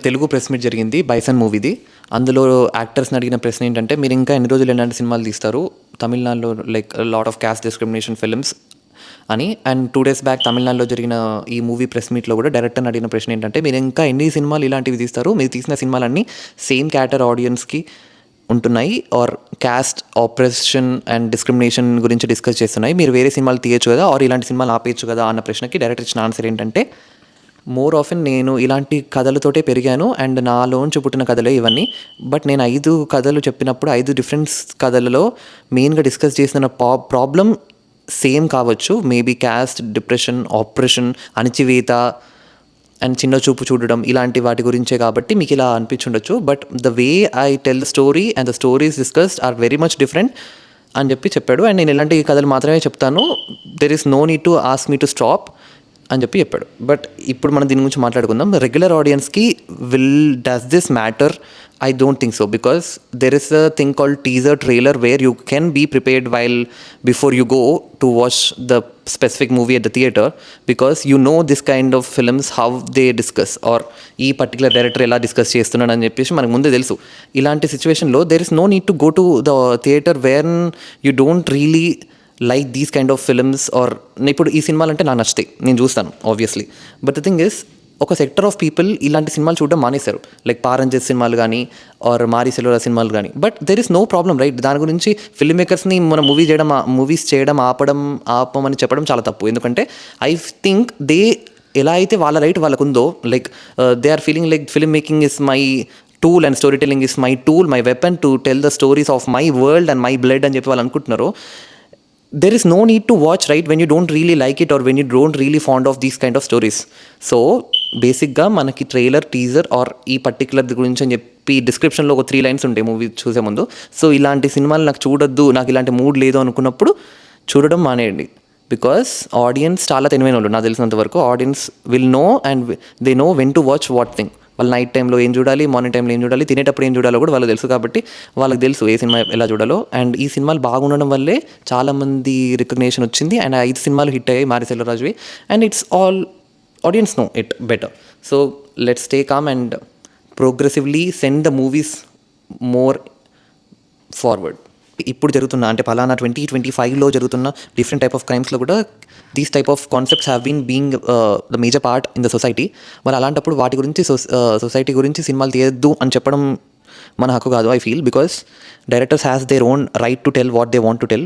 Telugu press meet జరిగింది bison మూవీది. అందులో యాక్టర్స్ని అడిగిన ప్రశ్న ఏంటంటే, మీరు ఇంకా ఎన్ని రోజులు ఎలాంటి సినిమాలు తీస్తారు తమిళనాడులో, like lot of caste discrimination films అని. అండ్ 2 days బ్యాక్ తమిళనాడులో జరిగిన ఈ మూవీ ప్రెస్ మీట్లో కూడా డైరెక్టర్ని అడిగిన ప్రశ్న ఏంటంటే, మీరు ఇంకా ఎన్ని సినిమాలు ఇలాంటివి తీస్తారు, మీరు తీసిన సినిమాలన్నీ సేమ్ క్యాటర్ ఆడియన్స్కి ఉంటున్నాయి or caste oppression and discrimination గురించి డిస్కస్ చేస్తున్నాయి, మీరు వేరే సినిమాలు తీయచ్చు కదా ఆర్ ఇలాంటి సినిమాలు ఆపేయచ్చు కదా అన్న ప్రశ్నకి డైరెక్టర్ ఇచ్చిన ఆన్సర్ ఏంటంటే, మోర్ ఆఫెన్ నేను ఇలాంటి కథలతోటే పెరిగాను అండ్ నాలోంచి పుట్టిన కథలే ఇవన్నీ. బట్ నేను 5 కథలు చెప్పినప్పుడు 5 డిఫరెంట్ కథలలో మెయిన్గా డిస్కస్ చేసిన ప్రాబ్లం సేమ్ కావచ్చు. మేబీ క్యాస్ట్, డిప్రెషన్, ఆపరేషన్, అణచివేత అండ్ చిన్న చూపు చూడడం ఇలాంటి వాటి గురించే కాబట్టి మీకు ఇలా అనిపించుండొచ్చు. But the way I tell the story and the stories discussed are very much different అని చెప్పాడు. అండ్ నేను ఇలాంటి కథలు మాత్రమే చెప్తాను, there is no need to ask me to stop అని చెప్పాడు. బట్ ఇప్పుడు మనం దీని గురించి మాట్లాడుకుందాం. రెగ్యులర్ ఆడియన్స్కి does this matter? I don't think so, because there is a thing called teaser trailer where you can be prepared while before you go to watch the specific movie at the theatre, because you know this kind of films how they discuss or ఈ particular director ఎలా discuss చేస్తున్నాడు అని చెప్పేసి మనకు ముందే తెలుసు. ఇలాంటి సిచ్యువేషన్లో there is no need to go to the theatre where you don't really like these kind of films. Or ఇప్పుడు ఈ సినిమాలు అంటే నాకు నచ్చుతాయి, నేను చూస్తాను obviously. But the thing is, ఒక సెక్టర్ ఆఫ్ పీపుల్ ఇలాంటి సినిమాలు చూడడం మానేశారు, లైక్ పారంజిత్ సినిమాలు కానీ ఆర్ మారీ సెల్వరా సినిమాలు కానీ. But there is no problem, right? దాని గురించి ఫిల్మ్ మేకర్స్ని మన మూవీస్ చేయడం ఆపమని చెప్పడం చాలా తప్పు. ఎందుకంటే ఐ థింక్ ఎలా అయితే వాళ్ళ రైట్ వాళ్ళకు ఉందో, like they are feeling like film making is my tool and story telling is my tool, my weapon to tell the stories of my world and my blood అని చెప్పి వాళ్ళు అనుకుంటున్నారు. there is no need to watch, right, when you don't really like it or when you don't really fond of these kind of stories. So బేసిక్గా మనకి trailer, teaser are ఈ particular గురించి అని చెప్పి డిస్క్రిప్షన్లో ఒక 3 lines ఉంటాయి మూవీ చూసే ముందు. సో ఇలాంటి సినిమాలు నాకు చూడొద్దు, నాకు ఇలాంటి మూడ్ లేదు అనుకున్నప్పుడు చూడడం మానేయండి. బికాస్ ఆడియన్స్ చాలా తెలివైన వాళ్ళు, నాకు తెలిసినంత వరకు audience will know and they know when to watch what thing. వాళ్ళు నైట్ టైంలో ఏం చూడాలి, మార్నింగ్ టైంలో ఏం చూడాలి, తినేటప్పుడు ఏం చూడాలో కూడా వాళ్ళకి తెలుసు. కాబట్టి వాళ్ళకి తెలుసు ఏ సినిమా ఎలా చూడాలో. అండ్ ఈ సినిమాలు బాగుండడం వల్లే చాలామంది రికగ్నేషన్ వచ్చింది అండ్ 5 సినిమాలు హిట్ అయ్యాయి మారీ సెల్వరాజువి. And it's all audience know it better. So let's stay calm and progressively send the movies more forward. ఇప్పుడు జరుగుతున్న అంటే పలానా 2025లో జరుగుతున్న డిఫరెంట్ టైప్ ఆఫ్ క్రైమ్స్లో కూడా these type of concepts have being the major part in the society. మరి అలాంటప్పుడు వాటి గురించి సొసైటీ గురించి సినిమాలు తీయద్దు అని చెప్పడం మన హక్కు కాదు, I feel. Because directors has their own right to tell what they want to tell.